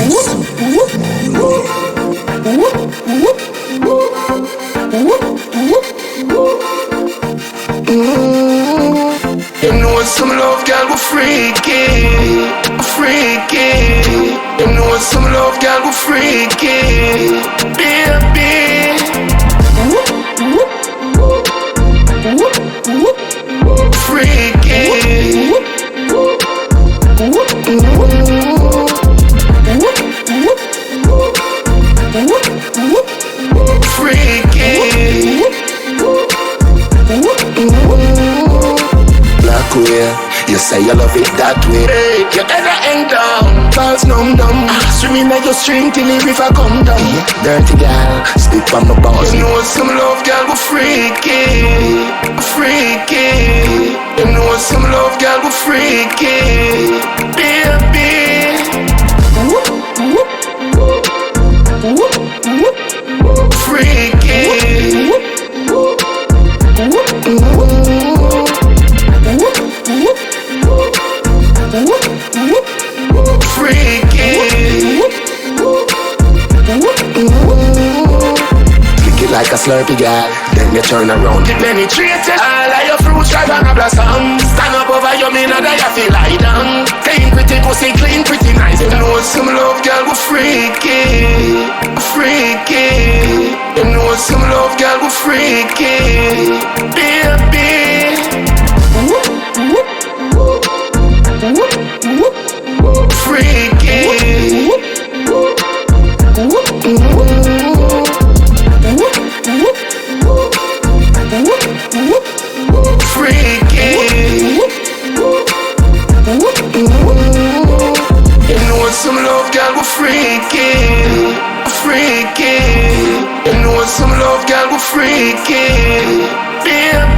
You know some love, girl, we freaky, freaky. You know some love, girl, we freaky, baby. Freaky. Freaky. Black way, you say you love it that way. Hey, you ever hang down, balls numb down. Swimming like your string till the river come down. Dirty girl, stick on my balls. You know some love, girl, we freaky, freaky. You know some love, girl, we freaky, baby. Freaky. Lick it like a Slurpee girl, then you turn around. The penetrated, all of your fruits drive on a blossom. Stand up over your man and I feel lie down. Clean pretty pussy, clean pretty nice. You know some love, girl, we freaky, freaky. You know some love, girl, we freaky, baby. Freaky. You know some love, girl, we freaky, freaky. You know some love, girl, we freaky, baby.